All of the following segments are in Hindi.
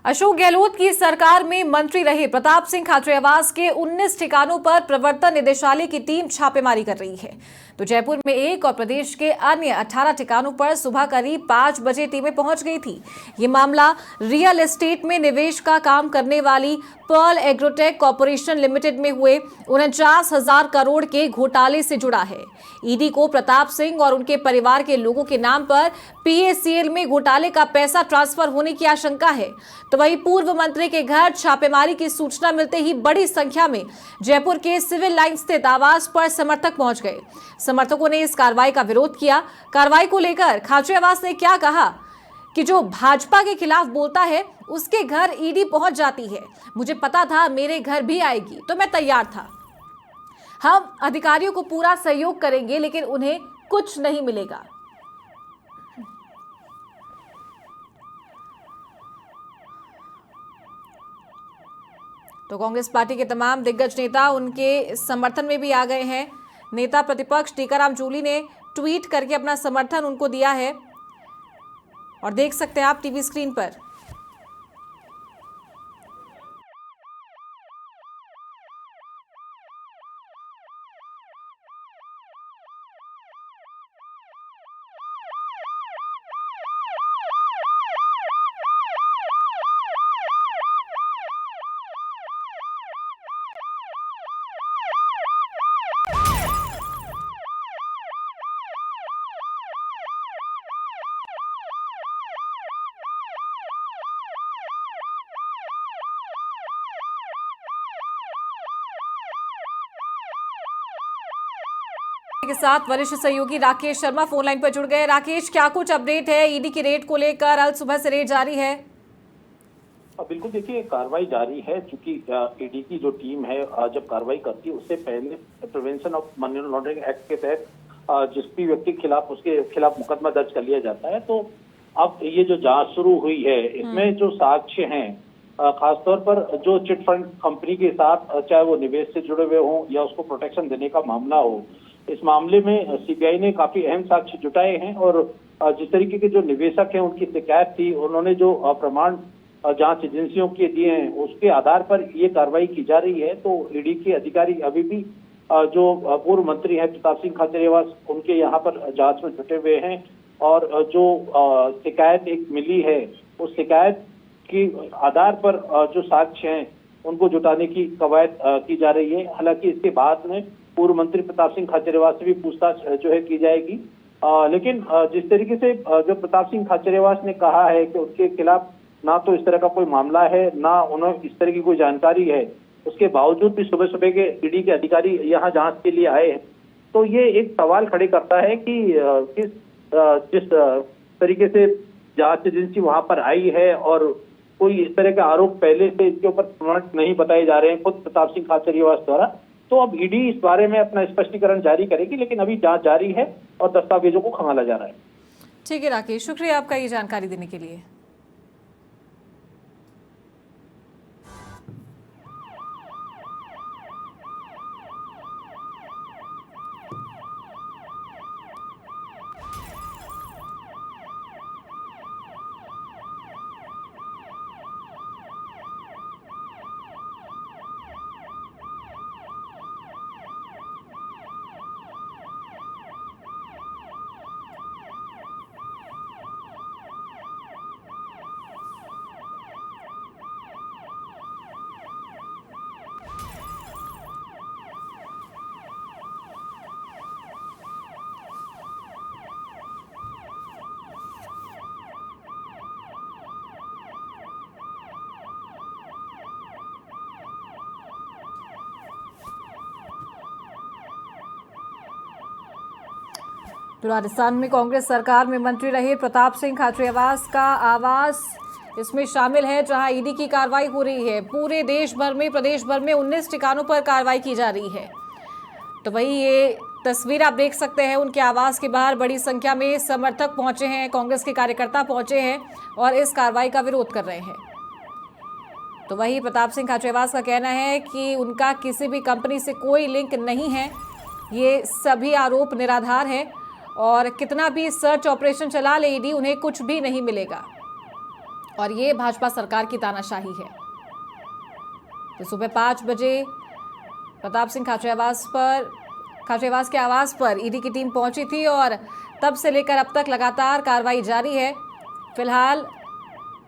अशोक गहलोत की सरकार में मंत्री रहे प्रताप सिंह खाचरियावास के 19 ठिकानों पर प्रवर्तन निदेशालय की टीम छापेमारी कर रही है। तो जयपुर में एक और प्रदेश के अन्य 18 ठिकानों पर सुबह करीब 5 बजे टीमें पहुंच गई थी। ये मामला रियल एस्टेट में निवेश का काम करने वाली पर्ल एग्रोटेक कॉर्पोरेशन लिमिटेड में हुए 49,000 करोड़ के घोटाले से जुड़ा है। ईडी को प्रताप सिंह और उनके परिवार के लोगों के नाम पर पीएसीएल में घोटाले का पैसा ट्रांसफर होने की आशंका है। तो वहीं पूर्व मंत्री के घर छापेमारी की सूचना मिलते ही बड़ी संख्या में जयपुर के सिविल लाइन स्थित आवास पर समर्थक पहुंच गए। समर्थकों ने इस कार्रवाई का विरोध किया। कार्रवाई को लेकर खाचरियावास ने क्या कहा कि जो भाजपा के खिलाफ बोलता है उसके घर ईडी पहुंच जाती है। मुझे पता था मेरे घर भी आएगी तो मैं तैयार था। हम अधिकारियों को पूरा सहयोग करेंगे लेकिन उन्हें कुछ नहीं मिलेगा। तो कांग्रेस पार्टी के तमाम दिग्गज नेता उनके समर्थन में भी आ गए हैं। नेता प्रतिपक्ष टीकाराम जूली ने ट्वीट करके अपना समर्थन उनको दिया है और देख सकते हैं आप टीवी स्क्रीन पर। के साथ वरिष्ठ सहयोगी राकेश शर्मा फोन लाइन पर जुड़ गए। राकेश, क्या कुछ अपडेट है ईडी की रेड को लेकर? आज सुबह से रेड जारी है। बिल्कुल, देखिए कार्रवाई जारी है। चूंकि ईडी की जो टीम है जब कार्रवाई करती है उससे पहले prevention of money laundering act के तहत जिस भी व्यक्ति के खिलाफ उसके खिलाफ मुकदमा दर्ज कर लिया जाता है। तो अब ये जो जांच शुरू हुई है इसमें जो साक्ष्य हैं, खासतौर पर जो चिट फंड कंपनी के साथ चाहे वो निवेश से जुड़े हुए हों या उसको प्रोटेक्शन देने का मामला हो, इस मामले में सीबीआई ने काफी अहम साक्ष्य जुटाए हैं। और जिस तरीके के जो निवेशक हैं उनकी शिकायत थी, उन्होंने जो प्रमाण जांच एजेंसियों के दिए हैं उसके आधार पर ये कार्रवाई की जा रही है। तो ईडी के अधिकारी अभी भी जो पूर्व मंत्री हैं प्रताप सिंह खाचरियावास, उनके यहाँ पर जांच में जुटे हुए हैं। और जो शिकायत एक मिली है उस शिकायत के आधार पर जो साक्ष्य हैं उनको जुटाने की कवायद की जा रही है। हालांकि इसके बाद में पूर्व मंत्री प्रताप सिंह खाचरियावास से भी पूछताछ जो है की जाएगी। लेकिन जिस तरीके से जो प्रताप सिंह खाचरियावास ने कहा है कि उसके खिलाफ ना तो इस तरह का कोई मामला है, ना उन्हें इस तरह की कोई जानकारी है, उसके बावजूद भी सुबह सुबह के ईडी के अधिकारी यहाँ जांच के लिए आए हैं। तो ये एक सवाल खड़े करता है कि जिस तरीके से जांच एजेंसी वहां पर आई है और कोई इस तरह के आरोप पहले से इसके ऊपर प्रमाण नहीं बताए जा रहे हैं खुद प्रताप सिंह खाचरियावास द्वारा। तो अब ईडी इस बारे में अपना स्पष्टीकरण जारी करेगी, लेकिन अभी जांच जारी है और दस्तावेजों को खंगाला जा रहा है। ठीक है राकेश, शुक्रिया आपका ये जानकारी देने के लिए। तो राजस्थान में कांग्रेस सरकार में मंत्री रहे प्रताप सिंह खाचरियावास का आवास इसमें शामिल है, जहां ईडी की कार्रवाई हो रही है। पूरे देश भर में, प्रदेश भर में 19 ठिकानों पर कार्रवाई की जा रही है। तो वही ये तस्वीर आप देख सकते हैं, उनके आवास के बाहर बड़ी संख्या में समर्थक पहुंचे हैं, कांग्रेस के कार्यकर्ता पहुंचे हैं और इस कार्रवाई का विरोध कर रहे हैं। तो वही प्रताप सिंह खाचरियावास का कहना है कि उनका किसी भी कंपनी से कोई लिंक नहीं है, ये सभी आरोप निराधार है और कितना भी सर्च ऑपरेशन चला ले ईडी, उन्हें कुछ भी नहीं मिलेगा। और ये भाजपा सरकार की तानाशाही है। तो सुबह 5 बजे प्रताप सिंह खाचरियावास के आवास पर ईडी की टीम पहुंची थी और तब से लेकर अब तक लगातार कार्रवाई जारी है। फिलहाल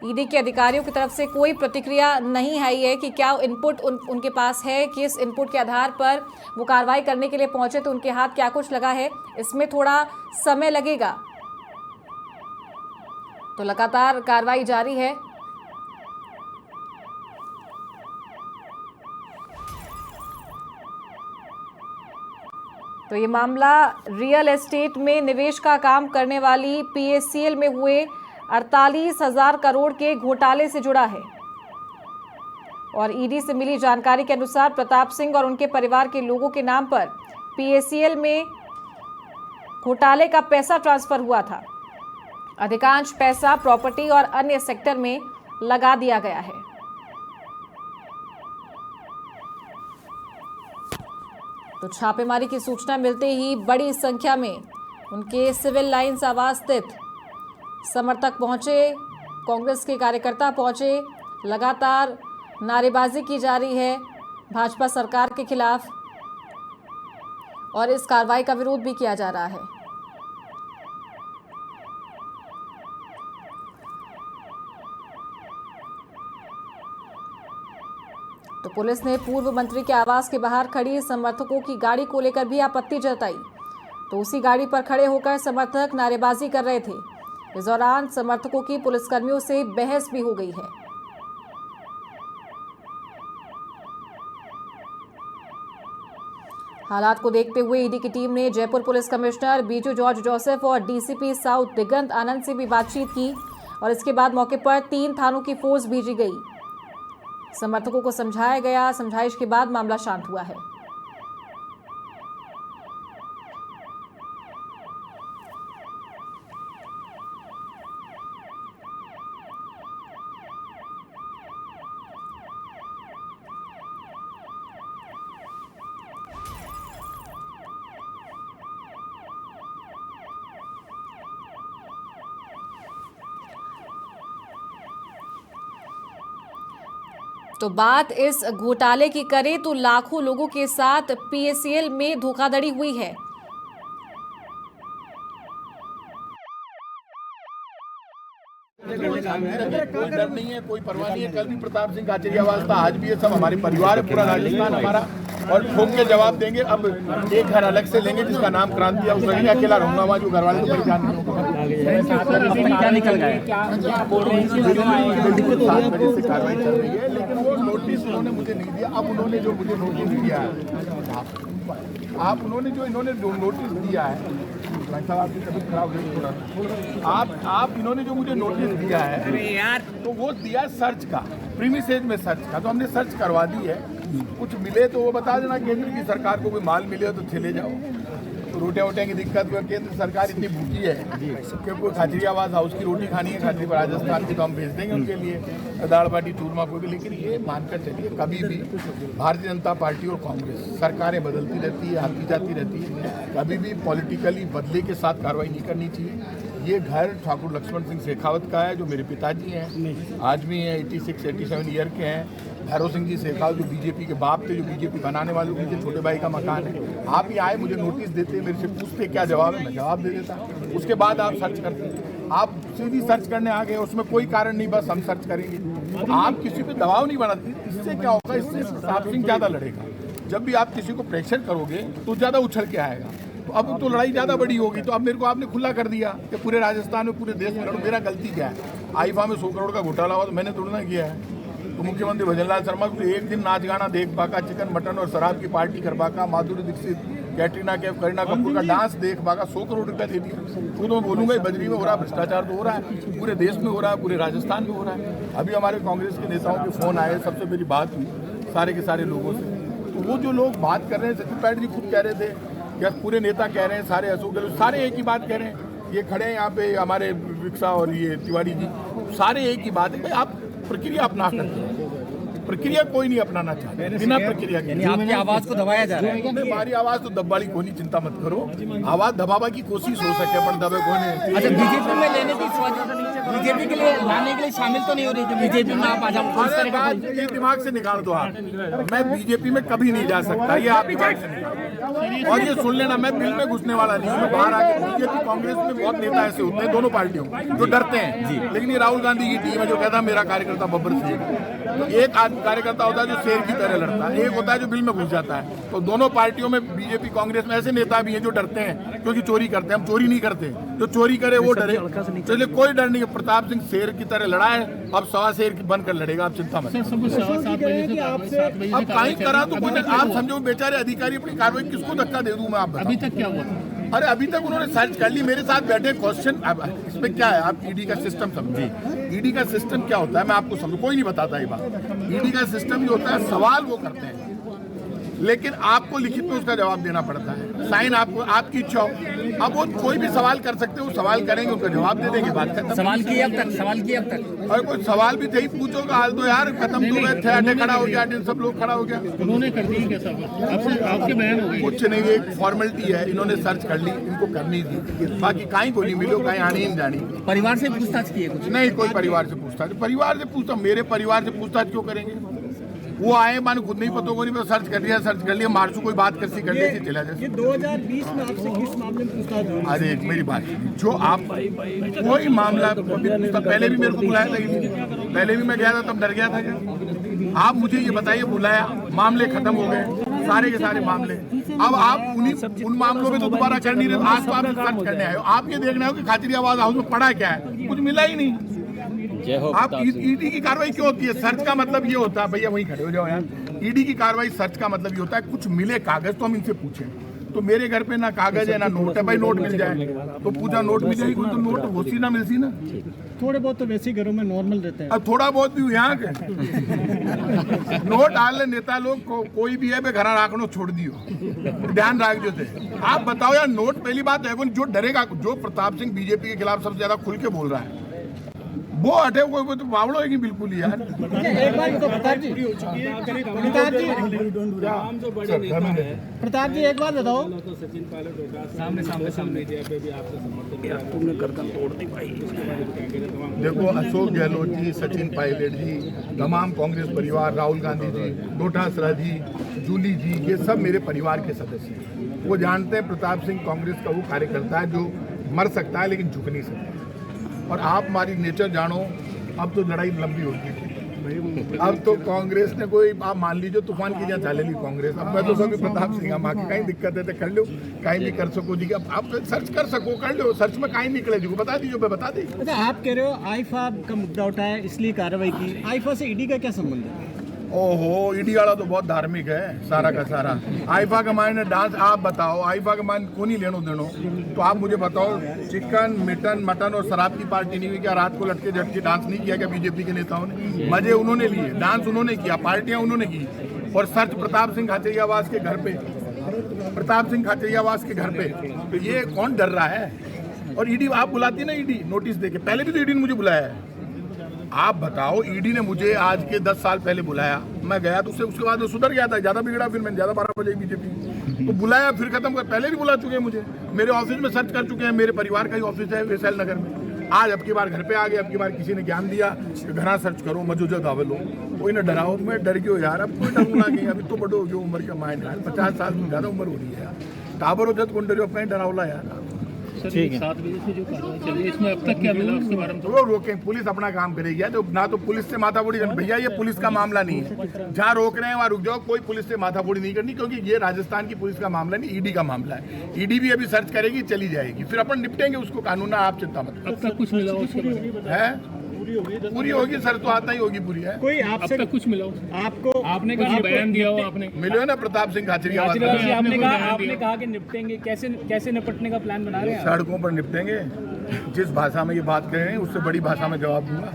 ईडी के अधिकारियों की तरफ से कोई प्रतिक्रिया नहीं आई है कि क्या इनपुट उनके पास है, किस इनपुट के आधार पर वो कार्रवाई करने के लिए पहुंचे, तो उनके हाथ क्या कुछ लगा है, इसमें थोड़ा समय लगेगा। तो लगातार कार्रवाई जारी है। तो ये मामला रियल एस्टेट में निवेश का काम करने वाली पीएससीएल में हुए 48,000 करोड़ के घोटाले से जुड़ा है और ईडी से मिली जानकारी के अनुसार प्रताप सिंह और उनके परिवार के लोगों के नाम पर पीएससीएल में घोटाले का पैसा ट्रांसफर हुआ था। अधिकांश पैसा प्रॉपर्टी और अन्य सेक्टर में लगा दिया गया है। तो छापेमारी की सूचना मिलते ही बड़ी संख्या में उनके सिविल लाइंस आवास स्थित समर्थक पहुंचे, कांग्रेस के कार्यकर्ता पहुंचे। लगातार नारेबाजी की जा रही है भाजपा सरकार के खिलाफ और इस कार्रवाई का विरोध भी किया जा रहा है। तो पुलिस ने पूर्व मंत्री के आवास के बाहर खड़ी समर्थकों की गाड़ी को लेकर भी आपत्ति जताई। तो उसी गाड़ी पर खड़े होकर समर्थक नारेबाजी कर रहे थे। इस दौरान समर्थकों की पुलिसकर्मियों से बहस भी हो गई है। हालात को देखते हुए ईडी की टीम ने Jaipur police commissioner Biju George Joseph और डीसीपी साउथ दिगंत आनंद से भी बातचीत की और इसके बाद मौके पर 3 थानों की फोर्स भेजी गई। समर्थकों को समझाया गया। समझाइश के बाद मामला शांत हुआ है। तो बात इस घोटाले की करें तो लाखों लोगों के साथ पीएससीएल में धोखाधड़ी हुई है। कोई डर नहीं है, कोई परवाह नहीं है। कल भी प्रताप सिंह खाचरियावास था, आज भी ये सब हमारे परिवार है, पूरा राजस्थान हमारा, और ठोक के जवाब देंगे। अब एक घर अलग से लेंगे जिसका नाम क्रांति है, उस वहीं अकेला रहूंगा वहाँ, जो घर वाले को परेशान नहीं होगा। क्या निकल गया? क्या बोल रहे हैं? 7 बजे से कार्रवाई चल रही है, लेकिन वो नोटिस उन्होंने मुझे नहीं दिया। अब उन्होंने जो मुझे नोटिस दिया है, उन्होंने जो नोटिस दिया है, आपकी तबीयत खराब हो गई, आप इन्होंने जो मुझे नोटिस दिया है, तो वो दिया है सर्च का, प्रीमिसेज में सर्च का। तो हमने सर्च करवा दी है। कुछ मिले तो वो बता देना, केंद्र की सरकार को कोई माल मिले तो चले जाओ। तो रोटियाँ वोटियाँ की दिक्कत हुई, केंद्र सरकार इतनी भूखी है कि कोई खाचरियावास हाउस की रोटी खानी है खाचरी राजस्थान की, तो हम भेज देंगे उनके लिए दाल बाटी चूरमा कोई भी। लेकिन ये मानकर चलिए, कभी भी भारतीय जनता पार्टी और कांग्रेस सरकारें बदलती रहती है, आती जाती रहती है, कभी भी पॉलिटिकली बदले के साथ कार्रवाई नहीं करनी चाहिए। ये घर ठाकुर लक्ष्मण सिंह शेखावत का है, जो मेरे पिताजी हैं, आज भी हैं, 86-87 ईयर के हैं। भैरव सिंह जी शेखावत जो बीजेपी के बाप थे, जो बीजेपी बनाने वालों के छोटे भाई का मकान है। आप ही आए, मुझे नोटिस देते, मेरे से पूछते क्या जवाब है, मैं जवाब दे देता। उसके बाद आप सर्च करते। आप सीधी सर्च करने आ गए, उसमें कोई कारण नहीं, बस हम सर्च करेंगे। आप किसी पे दबाव नहीं बनाते। इससे क्या होगा, इससे प्रताप सिंह ज़्यादा लड़ेगा। जब भी आप किसी को प्रेशर करोगे तो ज़्यादा उछल के आएगा। तो अब तो लड़ाई ज़्यादा बड़ी होगी। तो अब मेरे को आपने खुला कर दिया कि पूरे राजस्थान में, पूरे देश में लड़ो। मेरा गलती क्या है? आईफा में 100 करोड़ का घोटाला हुआ तो मैंने थोड़ा ना किया है। तो मुख्यमंत्री भजनलाल शर्मा को एक दिन नाच गाना देख पाका, चिकन मटन और शराब की पार्टी कर पाका, माधुरी दीक्षित, कैटरीना कैफ, करीना कपूर का डांस देख पाका, 100 करोड़ रुपया दे दिया। तो मैं बोलूंगा बजरी में हो रहा है भ्रष्टाचार, तो हो रहा है, पूरे देश में हो रहा है, पूरे राजस्थान में हो रहा है। अभी हमारे कांग्रेस के नेताओं के फोन आए, सबसे मेरी बात हुई सारे के सारे लोगों से। तो वो जो लोग बात कर रहे हैं, सचिन पायलट जी खुद कह रहे थे, या पूरे नेता कह रहे हैं, सारे अशोक गहलोत, सारे एक ही बात कह रहे हैं। ये खड़े हैं यहाँ पे हमारे विक्सा और ये तिवारी जी, सारे एक ही बात है, भाई आप प्रक्रिया अपना करते हैं। प्रक्रिया कोई नहीं अपनाना चाहता, बिना प्रक्रिया के। यानी आपकी आवाज को दबाया जा रहा है। नहीं, हमारी आवाज तो दबवाली कोई नहीं, चिंता मत करो। आवाज दबावा की कोशिश हो सके पर दबे कोई नहीं। अच्छा, बीजेपी में लेने की बीजेपी के लिए लाने के लिए शामिल तो नहीं हो रही थी बीजेपी में आप आ जाओ? अरे बात ये दिमाग से निकाल दो आप, मैं बीजेपी में कभी नहीं जा सकता, ये आप दिमाग से निकाल। और ये सुन लेना, मैं बिल में घुसने वाला नहीं हूँ। मैं बाहर आके बीजेपी कांग्रेस में बहुत नेता ऐसे होते हैं दोनों पार्टियों जो डरते हैं, लेकिन ये राहुल गांधी की टीम है जो कहता है मेरा कार्यकर्ता बब्बर सिंह। तो एक कार्यकर्ता होता है जो शेर की तरह लड़ता है, एक होता है जो बिल में घुस जाता है। तो दोनों पार्टियों में बीजेपी कांग्रेस में ऐसे नेता भी हैं जो डरते हैं क्योंकि चोरी करते हैं। हम चोरी नहीं करते, जो चोरी करे वो डरे। चलिए कोई डर नहीं है, प्रताप सिंह शेर की तरह लड़ा है, अब सवा शेर की बनकर लड़ेगा, आप चिंता मत। अब कहीं करा तो कोई, आप समझो बेचारे अधिकारी अपनी कार्रवाई किसको धक्का दे दूं मैं, आप बताओ। अभी तक क्या हुआ? अरे अभी तक उन्होंने सर्च कर ली, मेरे साथ बैठे क्वेश्चन। अब इसमें क्या है, आप ईडी का सिस्टम समझिए। ईडी का सिस्टम क्या होता है मैं आपको समझू, कोई नहीं बताता ये बात। ईडी का सिस्टम ये होता है, सवाल वो करते हैं लेकिन आपको लिखित में उसका जवाब देना पड़ता है, साइन आपको, आपकी इच्छा हो। अब वो कोई भी सवाल कर सकते हो, सवाल करेंगे उसका जवाब दे देंगे, बात खत्म। सवाल किए अब तक और कोई सवाल भी थे पूछो का हाल दो यार, खत्म तो गए थे, आटे खड़ा हो गया, सब लोग खड़ा हो गया। उन्होंने कर दी कैसा आपके बयान हो गए? कुछ नहीं, एक फॉर्मेलिटी है, इन्होंने सर्च कर ली, इनको करनी थी, बाकी कहीं को नहीं मिलो, कहीं आनी ही जानी। परिवार से पूछताछ की है कुछ? नहीं, कोई परिवार से पूछता, मेरे परिवार से पूछताछ क्यों करेंगे? वो आए मानो खुद नहीं पता, नहीं सर्च कर लिया, मार्चू कोई बात कर ली चला जाए। 2020 में आपसे किस मामले में पूछताछ हुई? अरे मेरी बात जो आप कोई मामला पहले भी मेरे को बुलाया था, पहले भी मैं गया था तब डर गया था क्या? आप मुझे ये बताइए, बुलाया, मामले खत्म हो गए, सारे के सारे मामले। अब आप उन मामलों में तो दोबारा कर नहीं रहे, आज तो आप सर्च करने आए हो। आप ये देखना हो कि खातिरी आवाज हाउस में पड़ा क्या है, कुछ मिला ही नहीं। आप ईडी की कार्रवाई क्यों होती है? सर्च का मतलब ये होता है, भैया वहीं खड़े हो जाओ यार। ईडी की कार्रवाई सर्च का मतलब ये होता है कुछ मिले कागज तो हम इनसे पूछें। तो मेरे घर पे ना कागज है ना नोट है, भाई नोट मिल जाए तो पूछा, नोट मिल जाएगी तो नोट होती ना मिलती ना। थोड़े बहुत तो वैसे ही घरों में नॉर्मल रहते हैं। अब थोड़ा बहुत भी यहाँ के नोट डाल नेता लोग कोई भी है बे घर राखनो छोड़ दियो, ध्यान रख दो थे। आप बताओ यार, नोट पहली बात है जो डरेगा, जो प्रताप सिंह बीजेपी के खिलाफ सबसे ज्यादा खुल के बोल रहा है वो हटे, कोई तो बावड़ो है कि बिल्कुल ही यार। एक बार तो प्रताप जी एक बार बताओ, सामने गर्दन तोड़ दी भाई। देखो, अशोक गहलोत जी, सचिन पायलट जी, तमाम कांग्रेस परिवार, राहुल गांधी जी, डोटासरा जी, जूली जी, ये सब मेरे परिवार के सदस्य हैं। वो जानते हैं प्रताप सिंह कांग्रेस का वो कार्यकर्ता है जो मर सकता है लेकिन झुक नहीं सकता। और आप हमारी नेचर जानो, अब तो लड़ाई लंबी होगी। अब तो कांग्रेस ने कोई, आप मान लीजिए तूफान की जहाँ चाले ली कांग्रेस। अब मैं तो सब प्रताप सिंह हम आके कहीं दिक्कत है तो कर लो, कहीं भी कर सको जी। अब आप सर्च कर सको, कर लो, सर्च में कहीं निकले जी, बता दीजिए, मैं बता दी। अच्छा, आप कह रहे हो आईफा का मुद्दा उठाया इसलिए कार्रवाई की, आईफा से ईडी का क्या संबंध है? ओहो, ईडी वाला तो बहुत धार्मिक है सारा का सारा। आईफा का मायने डांस, आप बताओ आईफा का मायने को नहीं लेनो देनो, तो आप मुझे बताओ चिकन मटन और शराब की पार्टी नहीं हुई क्या? रात को लटके झटके डांस नहीं किया क्या बीजेपी के नेताओं ने? मजे उन्होंने लिए, डांस उन्होंने किया, पार्टियां उन्होंने की। और सर्च प्रताप सिंह खाचरियावास के घर पे, प्रताप सिंह खाचरियावास के घर पे, तो ये कौन डर रहा है? और ईडी आप बुलाती है ना, ईडी नोटिस देके, पहले भी तो ईडी ने मुझे बुलाया है। आप बताओ, ईडी ने मुझे आज के 10 साल पहले बुलाया, मैं गया तो उसके बाद वो सुधर गया था, ज्यादा बिगड़ा, फिर मैंने ज्यादा 12 बजे बीजेपी तो बुलाया, फिर खत्म कर। पहले भी बुला चुके हैं मुझे, मेरे ऑफिस में सर्च कर चुके हैं, मेरे परिवार का ही ऑफिस है वैशाल नगर में। आज अब की बार घर पे आ गए, अब की बार किसी ने ज्ञान दिया कि घना सर्च करो, मजूजा दावे लो, कोई ना डराओ। मैं डर गयो यार, अब कोई डरूंगा नहीं, अभी तो बड़ो जो उम्र का माइंड है, 50 साल में ज्यादा उम्र हो रही है यार। टाबर हो जब कौन डरो, अपना डरावला यार। ठीक है, 7 बजे से जो कार्रवाई चल रही है इसमें अब तक क्या मिला उसके बारे में तो रोकें, पुलिस अपना काम करेगी। तो ना तो पुलिस से माथाफोड़ी करनी, भैया ये पुलिस का मामला नहीं है, जहाँ रोक रहे हैं वहाँ रुक जाओ, कोई पुलिस से माथाफोड़ी नहीं करनी, क्योंकि ये राजस्थान की पुलिस का मामला नहीं, ईडी का मामला है। ईडी भी अभी सर्च करेगी, चली जाएगी, फिर अपन निपटेंगे उसको कानून, आप चिंता मत करो। अब तक कुछ मिला उसके बारे में? है पूरी होगी सर, तो आता ही होगी पूरी है। कोई आपसे अब तक कुछ मिला आपको? आपने कहा बयान दिया हो, आपने मिले ना प्रताप सिंह खाचरियावास, आपने कहा कि निपटेंगे, कैसे निपटने का प्लान बना रहे हैं? सड़कों पर निपटेंगे, जिस भाषा में ये बात कर रहे हैं उससे बड़ी भाषा में जवाब दूंगा।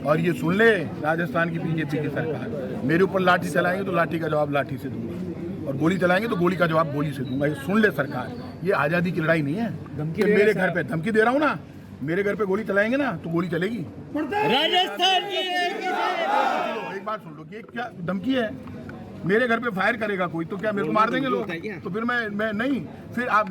और ये सुन ले, राजस्थान की बीजेपी की सरकार, मेरे ऊपर लाठी चलाएंगे तो लाठी का जवाब लाठी से दूंगा, और गोली चलाएंगे तो गोली का जवाब गोली से दूंगा। ये सुन ले सरकार, ये आज़ादी की लड़ाई नहीं है कि मेरे घर पे धमकी दे रहा हूँ ना, मेरे घर पे गोली चलाएंगे ना तो गोली चलेगी। राजस्थान चलो एक बात सुन लो कि क्या धमकी है, मेरे घर पे फायर करेगा कोई तो क्या मेरे को मार देंगे लोग? तो फिर मैं नहीं, फिर आप